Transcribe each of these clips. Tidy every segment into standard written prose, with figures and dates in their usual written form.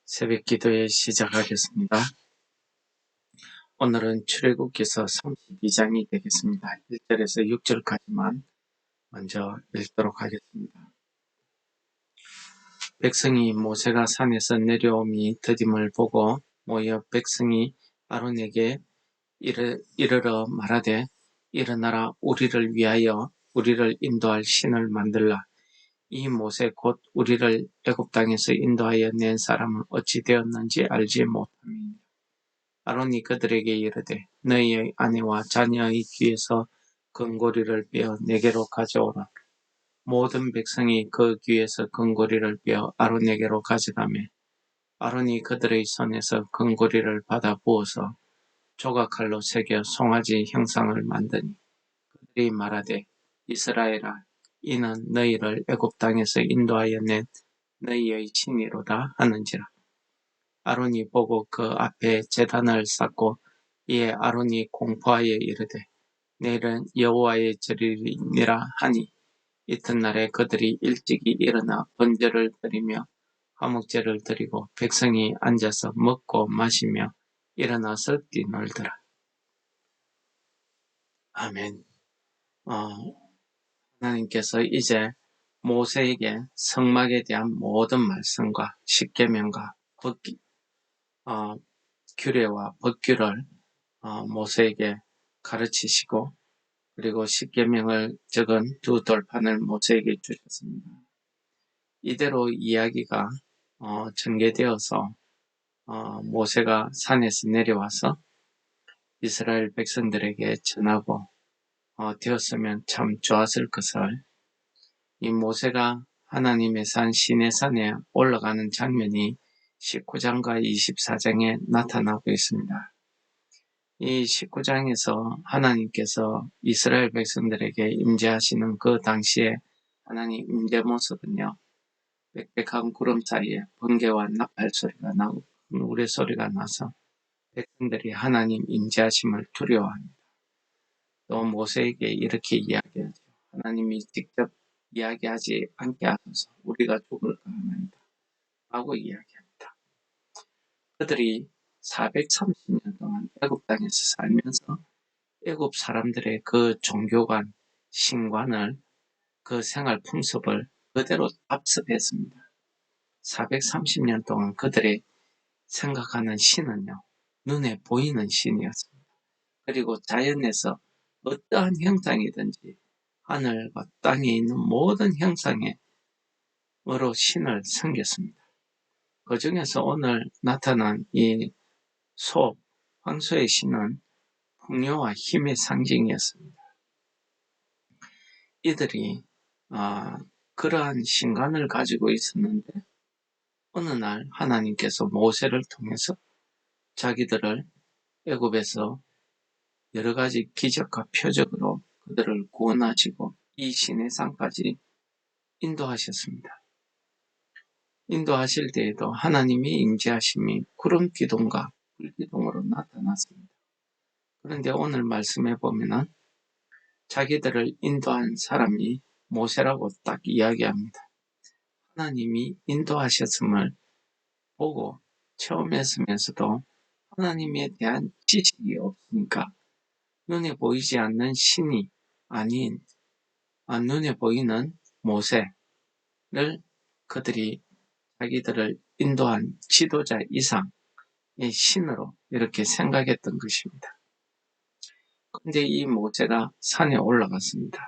새벽 기도에 시작하겠습니다. 오늘은 출애굽기서 32장이 되겠습니다. 1절에서 6절까지만 먼저 읽도록 하겠습니다. 백성이 모세가 산에서 내려옴이 더딤을 보고 모여 백성이 아론에게 이르러 말하되 일어나라 우리를 위하여 우리를 인도할 신을 만들라. 이 모세 곧 우리를 애굽 땅에서 인도하여 낸 사람은 어찌 되었는지 알지 못함이니라. 아론이 그들에게 이르되 너희의 아내와 자녀의 귀에서 금고리를 빼어 내게로 가져오라. 모든 백성이 그 귀에서 금고리를 빼어 아론에게로 가져가며 아론이 그들의 손에서 금고리를 받아 부어서 조각칼로 새겨 송아지 형상을 만드니 그들이 말하되 이스라엘아 이는 너희를 애굽 땅에서 인도하여 낸 너희의 신이로다 하는지라. 아론이 보고 그 앞에 제단을 쌓고 이에 아론이 공포하여 이르되 내일은 여호와의 절이니라 하니 이튿날에 그들이 일찍이 일어나 번제를 드리며 화목제를 드리고 백성이 앉아서 먹고 마시며 일어나서 뛰놀더라. 아멘. 하나님께서 이제 모세에게 성막에 대한 모든 말씀과 십계명과 규례와 법규를 모세에게 가르치시고 그리고 십계명을 적은 두 돌판을 모세에게 주셨습니다. 이대로 이야기가 전개되어서 모세가 산에서 내려와서 이스라엘 백성들에게 전하고 되었으면 참 좋았을 것을 이 모세가 하나님의 산 시내산에 올라가는 장면이 19장과 24장에 나타나고 있습니다. 이 19장에서 하나님께서 이스라엘 백성들에게 임재하시는 그 당시에 하나님 임재 모습은요, 빽빽한 구름 사이에 번개와 나팔 소리가 나고 우레소리가 나서 백성들이 하나님 임재하심을 두려워합니다. 또 모세에게 이렇게 이야기하죠. 하나님이 직접 이야기하지 않게 하소서 우리가 죽을까 하나이다 라고 이야기합니다. 그들이 430년 동안 애굽 땅에서 살면서 애굽 사람들의 그 종교관, 신관을 그 생활 풍습을 그대로 압습했습니다. 430년 동안 그들이 생각하는 신은요, 눈에 보이는 신이었습니다. 그리고 자연에서 어떠한 형상이든지 하늘과 땅에 있는 모든 형상으로 신을 섬겼습니다. 그 중에서 오늘 나타난 이 황소의 신은 풍요와 힘의 상징이었습니다. 이들이 그러한 신관을 가지고 있었는데 어느 날 하나님께서 모세를 통해서 자기들을 애굽에서 여러 가지 기적과 표적으로 그들을 구원하시고 이 신의 산까지 인도하셨습니다. 인도하실 때에도 하나님의 임재하심이 구름 기둥과 불 기둥으로 나타났습니다. 그런데 오늘 말씀해 보면은 자기들을 인도한 사람이 모세라고 딱 이야기합니다. 하나님이 인도하셨음을 보고 체험했으면서도 하나님에 대한 지식이 없으니까 눈에 보이지 않는 신이 아닌 눈에 보이는 모세를 그들이 자기들을 인도한 지도자 이상의 신으로 이렇게 생각했던 것입니다. 그런데 이 모세가 산에 올라갔습니다.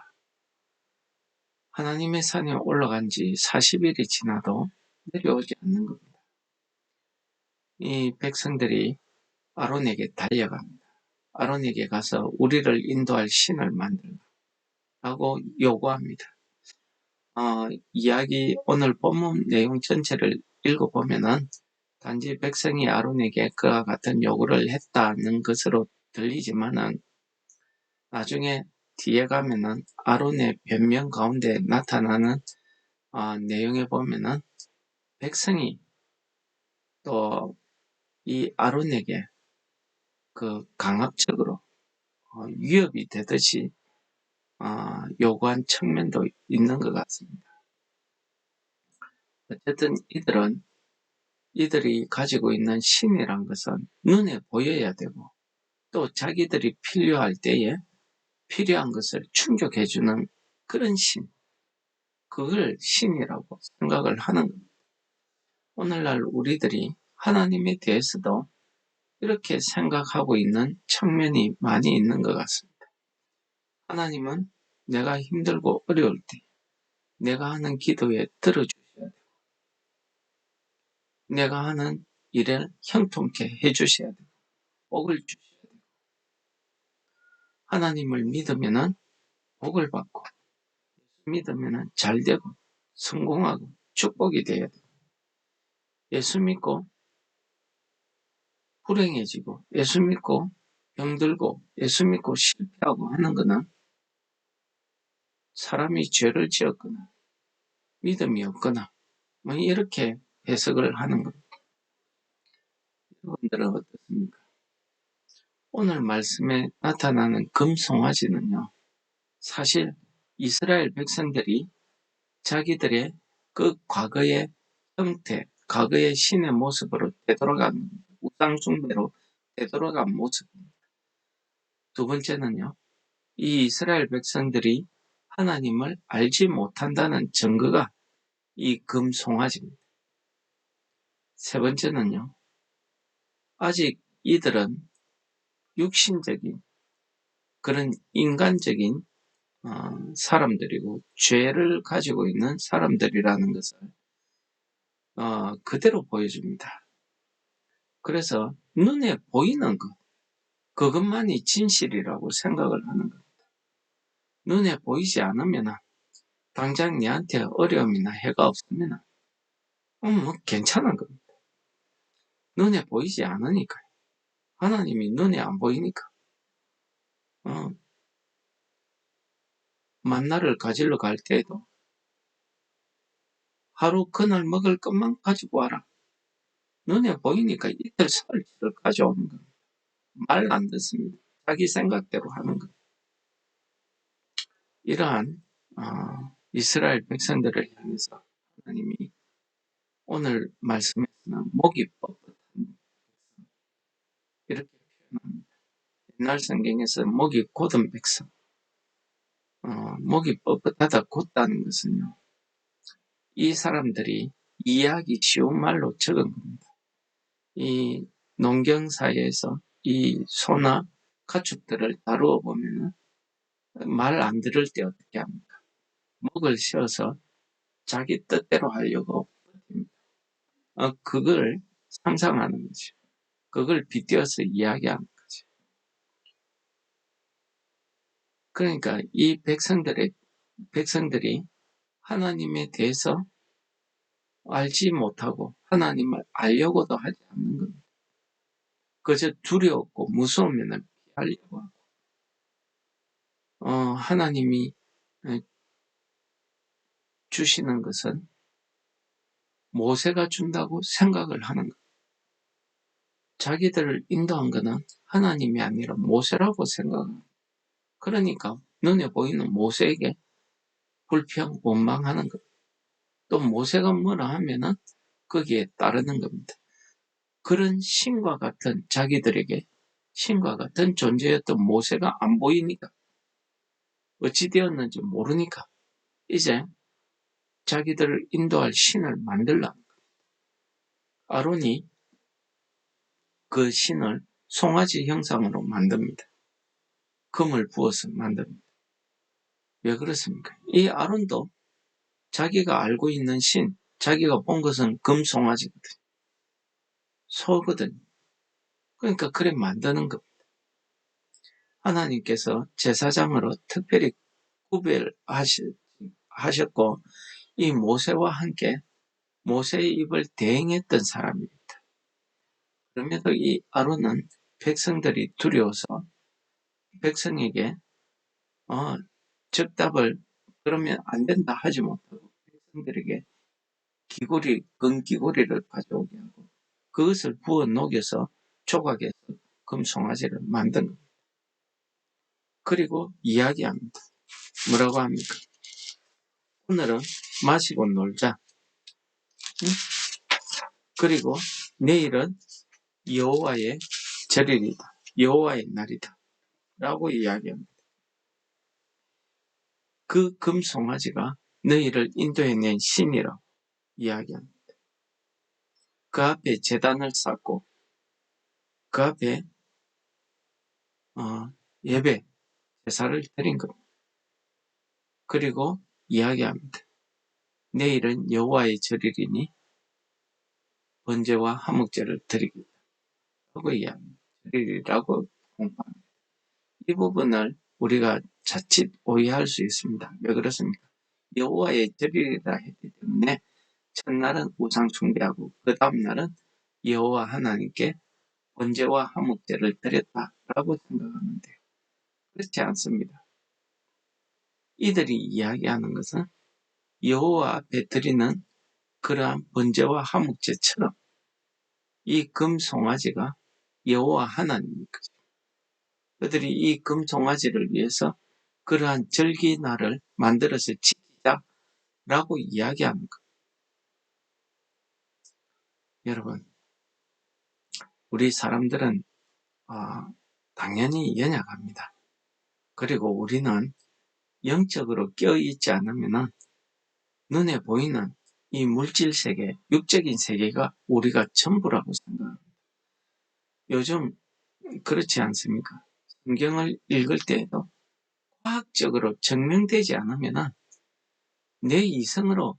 하나님의 산에 올라간 지 40일이 지나도 내려오지 않는 겁니다. 이 백성들이 아론에게 달려갑니다. 아론에게 가서 우리를 인도할 신을 만들라고 요구합니다. 이야기 오늘 본문 내용 전체를 읽어보면은 단지 백성이 아론에게 그와 같은 요구를 했다는 것으로 들리지만은 나중에 뒤에 가면은 아론의 변명 가운데 나타나는 내용에 보면은 백성이 또 이 아론에게 그 강압적으로 위협이 되듯이 요구한 측면도 있는 것 같습니다. 어쨌든 이들은 이들이 가지고 있는 신이란 것은 눈에 보여야 되고 또 자기들이 필요할 때에 필요한 것을 충족해주는 그런 신, 그걸 신이라고 생각을 하는 겁니다. 오늘날 우리들이 하나님에 대해서도 이렇게 생각하고 있는 측면이 많이 있는 것 같습니다. 하나님은 내가 힘들고 어려울 때 내가 하는 기도에 들어주셔야 되고 내가 하는 일을 형통케 해주셔야 되고 복을 주셔야 되고 하나님을 믿으면 복을 받고 믿으면 잘 되고 성공하고 축복이 되어야 되고 예수 믿고 불행해지고 예수 믿고 병들고 예수 믿고 실패하고 하는 것은 사람이 죄를 지었거나 믿음이 없거나 뭐 이렇게 해석을 하는 겁니다. 여러분들은 어떻습니까? 오늘 말씀에 나타나는 금송아지는요, 사실 이스라엘 백성들이 자기들의 그 과거의 형태, 과거의 신의 모습으로 되돌아간 우상숭배로 되돌아간 모습입니다. 두 번째는요, 이 이스라엘 백성들이 하나님을 알지 못한다는 증거가 이 금송아지입니다. 세 번째는요, 아직 이들은 육신적인 그런 인간적인 사람들이고 죄를 가지고 있는 사람들이라는 것을 그대로 보여줍니다. 그래서 눈에 보이는 것, 그것만이 진실이라고 생각을 하는 겁니다. 눈에 보이지 않으면 당장 내한테 어려움이나 해가 없으면 뭐 괜찮은 겁니다. 눈에 보이지 않으니까요. 하나님이 눈에 안 보이니까 만나를 가지러 갈 때에도 하루 그날 먹을 것만 가지고 와라. 눈에 보이니까 이틀 살치를 가져오는 겁니다. 말 안 듣습니다. 자기 생각대로 하는 겁니다. 이러한 이스라엘 백성들을 향해서 하나님이 오늘 말씀에서는 목이 뻣뻣한 이렇게 표현합니다. 옛날 성경에서 목이 곧은 백성, 목이 뻣뻣하다 곧다는 것은요, 이 사람들이 이해하기 쉬운 말로 적은 겁니다. 이 농경사회에서 이 소나 가축들을 다루어 보면은 말 안 들을 때 어떻게 합니까? 목을 씌워서 자기 뜻대로 하려고 버팁니다. 그걸 상상하는 거죠. 그걸 빗대어서 이야기하는 거죠. 그러니까 이 백성들이 하나님에 대해서 알지 못하고 하나님을 알려고도 하지 않는 겁니다. 그저 두려웠고 무서우면 피하려고 하고 하나님이 주시는 것은 모세가 준다고 생각을 하는 것. 자기들을 인도한 것은 하나님이 아니라 모세라고 생각합니다. 그러니까 눈에 보이는 모세에게 불평, 원망하는 것. 또 모세가 뭐라 하면은 거기에 따르는 겁니다. 그런 신과 같은 자기들에게 신과 같은 존재였던 모세가 안 보이니까 어찌 되었는지 모르니까 이제 자기들을 인도할 신을 만들라. 아론이 그 신을 송아지 형상으로 만듭니다. 금을 부어서 만듭니다. 왜 그렇습니까? 이 아론도 자기가 알고 있는 신, 자기가 본 것은 금송아지거든. 소거든. 그러니까 그래 만드는 겁니다. 하나님께서 제사장으로 특별히 구별하셨고 이 모세와 함께 모세의 입을 대행했던 사람입니다. 그럼에도 이 아론은 백성들이 두려워서 백성에게 즉답을 그러면 안 된다 하지 못하고 백성들에게 금귀고리를 가져오게 하고 그것을 부어 녹여서 조각해서 금송아지를 만든 겁니다. 그리고 이야기합니다. 뭐라고 합니까? 오늘은 마시고 놀자. 응? 그리고 내일은 여호와의 절일이다. 여호와의 날이다. 라고 이야기합니다. 그 금송아지가 너희를 인도해낸 신이라고 이야기합니다. 그 앞에 제단을 쌓고 그 앞에 예배, 제사를 드린 겁니다. 그리고 이야기합니다. 내일은 여호와의 절일이니 번제와 화목제를 드리겠다. 라고 이야기합니다. 절일이라고 공부합니다. 이 부분을 우리가 자칫 오해할 수 있습니다. 왜 그렇습니까? 여호와의 절일이라 했기 때문에 첫날은 우상 숭배하고 그 다음날은 여호와 하나님께 번제와 화목제를 드렸다라고 생각하는데요. 그렇지 않습니다. 이들이 이야기하는 것은 여호와 앞에 드리는 그러한 번제와 화목제처럼 이 금송아지가 여호와 하나님인 것입니다. 그들이 이 금송아지를 위해서 그러한 절기날을 만들어서 지키자라고 이야기하는 것. 여러분, 우리 사람들은 당연히 연약합니다. 그리고 우리는 영적으로 껴있지 않으면 눈에 보이는 이 물질 세계, 육적인 세계가 우리가 전부라고 생각합니다. 요즘 그렇지 않습니까? 성경을 읽을 때에도 과학적으로 증명되지 않으면 내 이성으로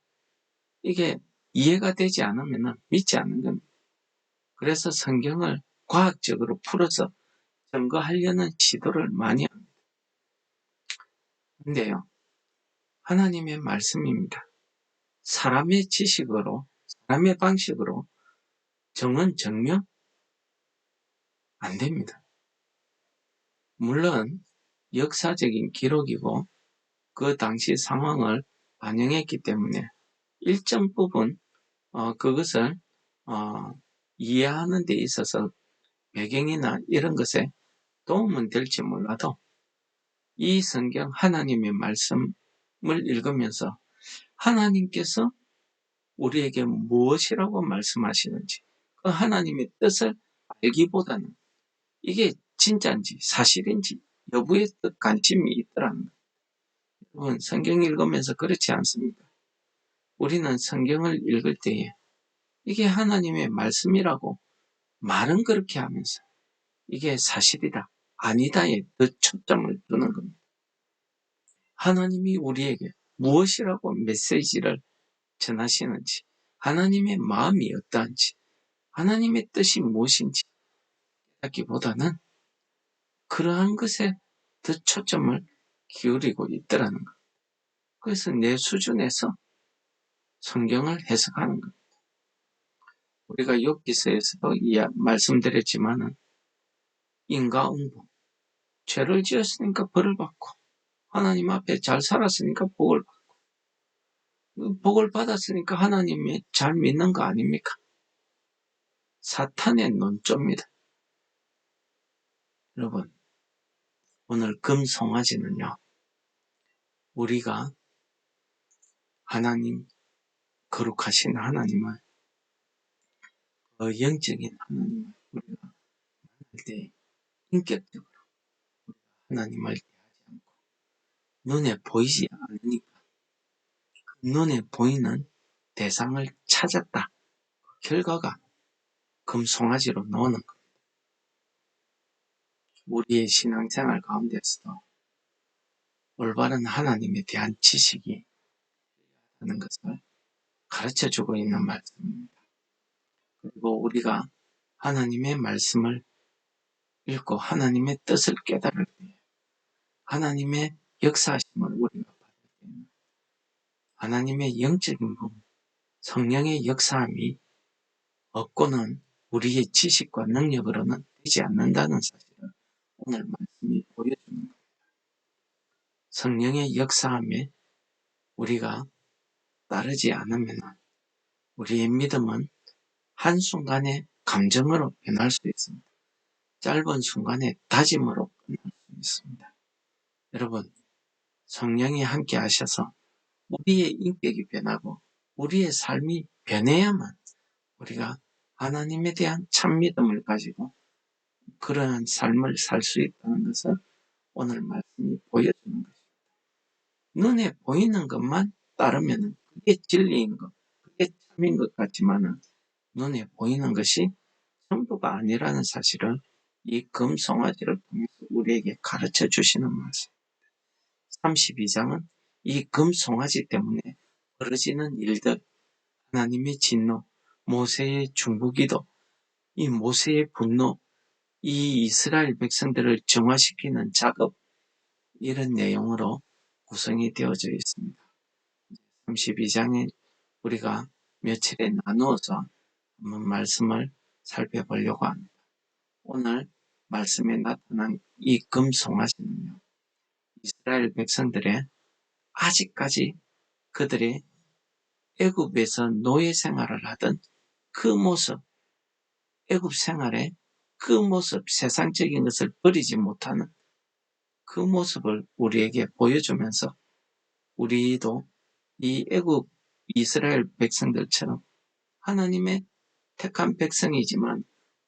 이게 이해가 되지 않으면 믿지 않는 겁니다. 그래서 성경을 과학적으로 풀어서 증거하려는 시도를 많이 합니다. 근데요, 하나님의 말씀입니다. 사람의 지식으로, 사람의 방식으로 정은 증명 안 됩니다. 물론 역사적인 기록이고 그 당시 상황을 반영했기 때문에 일정 부분 그것을 이해하는 데 있어서 배경이나 이런 것에 도움은 될지 몰라도 이 성경 하나님의 말씀을 읽으면서 하나님께서 우리에게 무엇이라고 말씀하시는지 그 하나님의 뜻을 알기보다는 이게 진짜인지 사실인지 여부에 더 관심이 있더라는 거예요. 여러분, 성경 읽으면서 그렇지 않습니까? 우리는 성경을 읽을 때에 이게 하나님의 말씀이라고 말은 그렇게 하면서 이게 사실이다, 아니다에 더 초점을 두는 겁니다. 하나님이 우리에게 무엇이라고 메시지를 전하시는지, 하나님의 마음이 어떠한지, 하나님의 뜻이 무엇인지 하기보다는 그러한 것에 더 초점을 기울이고 있더라는 것. 그래서 내 수준에서 성경을 해석하는 것. 우리가 욥기서에서도 말씀드렸지만은 인과응보, 죄를 지었으니까 벌을 받고 하나님 앞에 잘 살았으니까 복을 받고 복을 받았으니까 하나님이 잘 믿는 거 아닙니까? 사탄의 논조입니다. 여러분, 오늘 금송아지는요, 우리가 하나님, 거룩하신 하나님을, 영적인 하나님을 우리가 만날 때 인격적으로 하나님을 대하지 않고 눈에 보이지 않으니까 그 눈에 보이는 대상을 찾았다. 그 결과가 금송아지로 나오는 겁니다. 우리의 신앙생활 가운데서도 올바른 하나님에 대한 지식이 있는 것을 가르쳐주고 있는 말씀입니다. 그리고 우리가 하나님의 말씀을 읽고 하나님의 뜻을 깨달을 때 하나님의 역사하심을 우리가 받을 때는 하나님의 영적인 부분, 성령의 역사함이 없고는 우리의 지식과 능력으로는 되지 않는다는 사실을 오늘 말씀이 보여주는 겁니다. 성령의 역사함에 우리가 따르지 않으면 우리의 믿음은 한순간에 감정으로 변할 수 있습니다. 짧은 순간에 다짐으로 끝날 수 있습니다. 여러분, 성령이 함께 하셔서 우리의 인격이 변하고 우리의 삶이 변해야만 우리가 하나님에 대한 참 믿음을 가지고 그러한 삶을 살 수 있다는 것을 오늘 말씀이 보여주는 것입니다. 눈에 보이는 것만 따르면 그게 진리인 것, 그게 참인 것 같지만은 눈에 보이는 것이 전부가 아니라는 사실을 이 금송아지를 통해서 우리에게 가르쳐 주시는 말씀. 32장은 이 금송아지 때문에 벌어지는 일들, 하나님의 진노, 모세의 중보기도, 이 모세의 분노, 이 이스라엘 백성들을 정화시키는 작업, 이런 내용으로 구성이 되어져 있습니다. 32장에 우리가 며칠에 나누어서 한번 말씀을 살펴보려고 합니다. 오늘 말씀에 나타난 이 금송아지는요, 이스라엘 백성들의 아직까지 그들의 애굽에서 노예 생활을 하던 그 모습, 애굽 생활의 그 모습, 세상적인 것을 버리지 못하는 그 모습을 우리에게 보여주면서 우리도 이 애굽 이스라엘 백성들처럼 하나님의 택한 백성이지만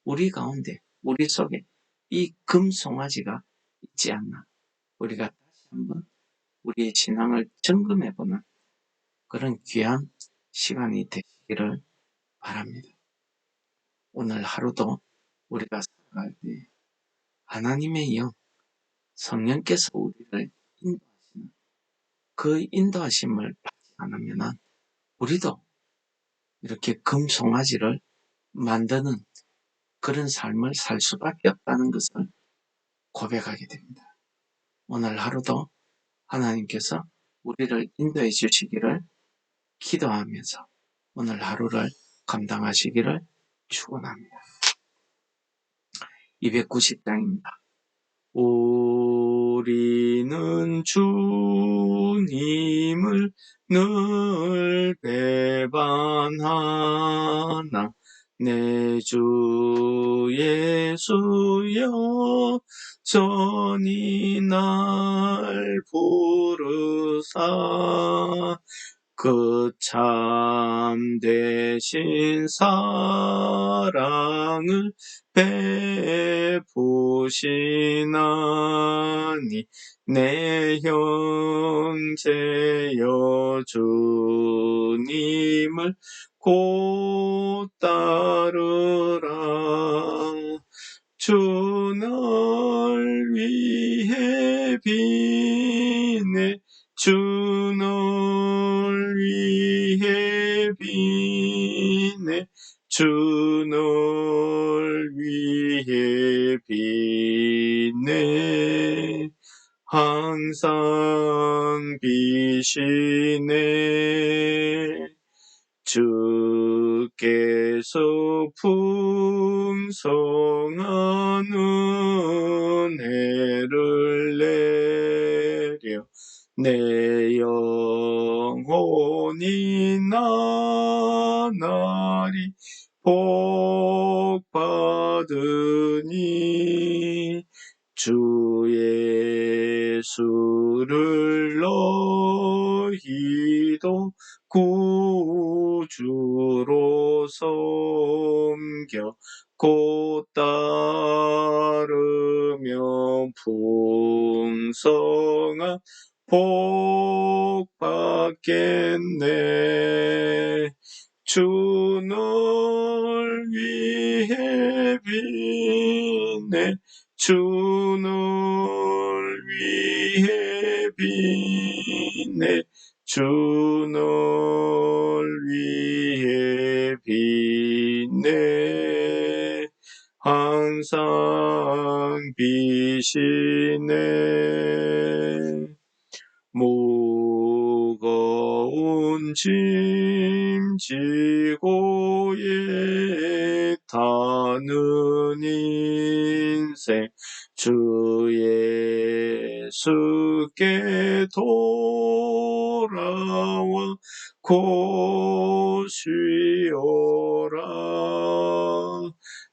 우리 가운데, 우리 속에 이 금송아지가 있지 않나. 우리가 다시 한번 우리의 신앙을 점검해보는 그런 귀한 시간이 되시기를 바랍니다. 오늘 하루도 우리가 살아갈 때 하나님의 영, 성령께서 우리를 인도하시는 그 인도하심을 받지 않으면 우리도 이렇게 금송아지를 만드는 그런 삶을 살 수밖에 없다는 것을 고백하게 됩니다. 오늘 하루도 하나님께서 우리를 인도해 주시기를 기도하면서 오늘 하루를 감당하시기를 축원합니다. 290장입니다. 우리는 주님을 늘 배반하나 내 주 예수여 전이 날 부르사 그 참되신 사랑을 베푸시나니 내 형제여 주님을 곧 따르라. 주 널 위해 비네 주 널 위해 비네 주 널 위해 비네 항상 비시네 주께서 풍성한 은혜를 내려 내 영혼이 나날이 복받으니 주 예수를 너희도 구주로 섬겨 곧 따르며 풍성한 복 받겠네. 주 널 위해 비네 주 널 위해 비네 주 널 위해 비네 항상 비시네 무거운 짐 지고 애타는 인생 주 예수께 돌아와 곧 쉬어라.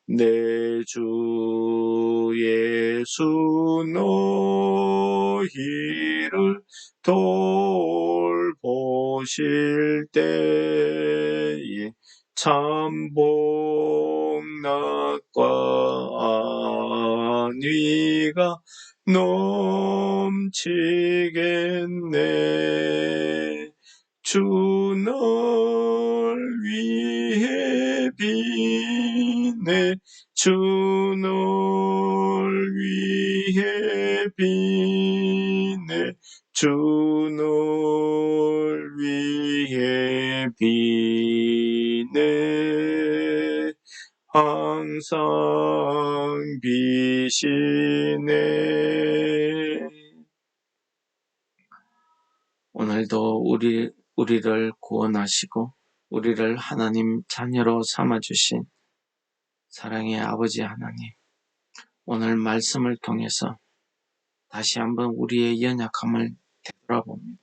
내 주 예수 너희를 돌보실 때에 참 복락과 안위가 넘치겠네. 주 널 위해 비네. 주 널 위해 비네. 주 널 위해 비네. 항상 비시네. 오늘도 우리를 구원하시고 우리를 하나님 자녀로 삼아주신 사랑의 아버지 하나님, 오늘 말씀을 통해서 다시 한번 우리의 연약함을 되돌아봅니다.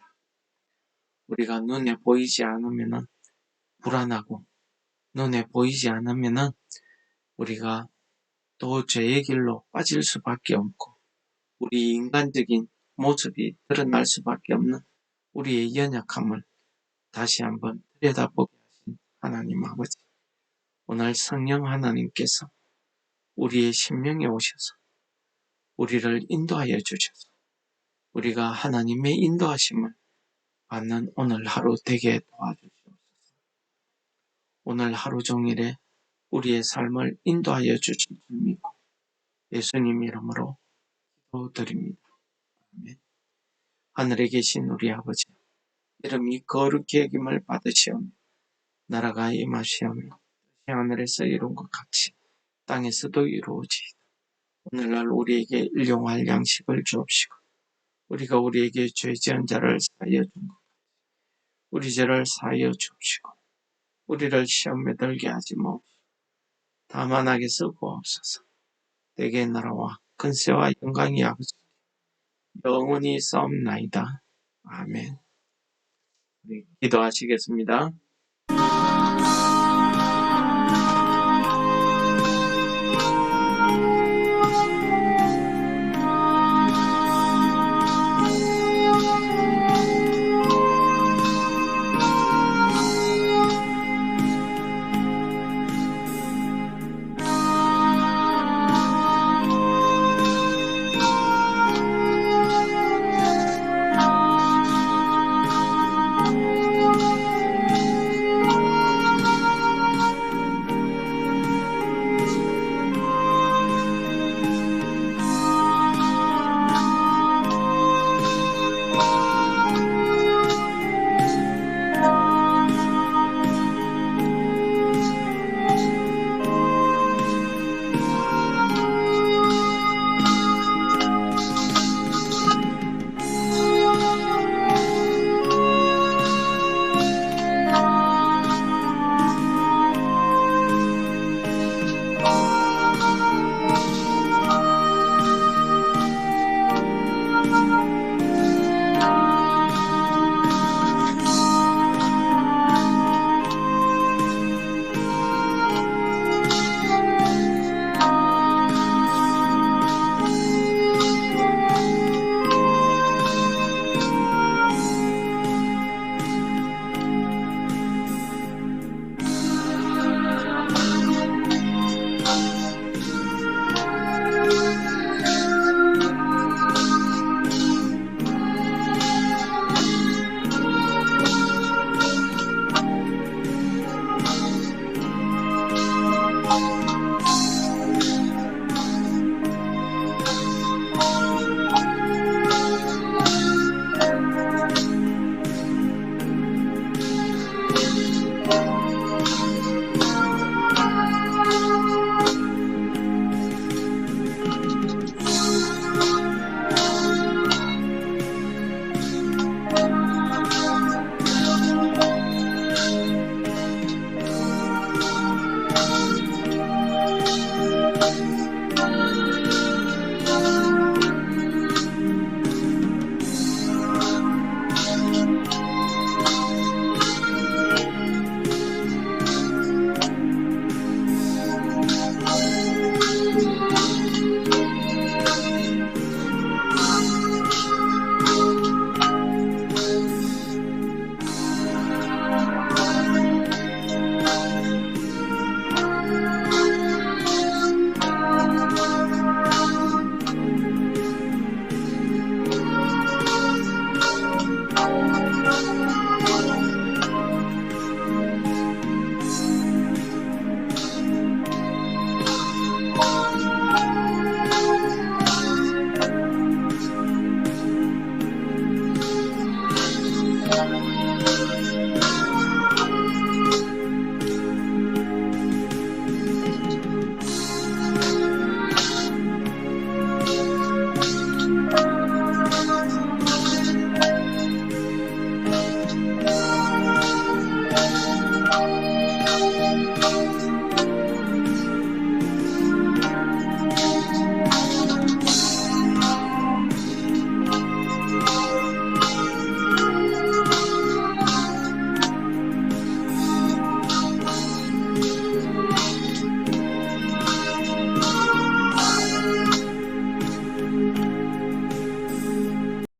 우리가 눈에 보이지 않으면 불안하고, 눈에 보이지 않으면 우리가 또 죄의 길로 빠질 수밖에 없고, 우리 인간적인 모습이 드러날 수밖에 없는 우리의 연약함을 다시 한번 들여다보게 하신 하나님 아버지, 오늘 성령 하나님께서 우리의 심령에 오셔서 우리를 인도하여 주셔서 우리가 하나님의 인도하심을 받는 오늘 하루 되게 도와주시옵소서. 오늘 하루 종일에 우리의 삶을 인도하여 주실 줄 믿고 예수님 이름으로 기도드립니다. 아멘. 하늘에 계신 우리 아버지, 이름이 거룩히 여김을 받으시오며 나라가 임하시오며 하늘에서 이룬 것 같이 땅에서도 이루어지이다. 오늘날 우리에게 일용할 양식을 주옵시고 우리가 우리에게 죄 지은 자를 사하여 준 것 같이 우리 죄를 사하여 주옵시고 우리를 시험에 들게 하지 마옵시고 다만 악에서 구하옵소서. 대개의 나라와 근세와 영광이 아버지 영원히 싸움나이다. 아멘. 우리 기도하시겠습니다.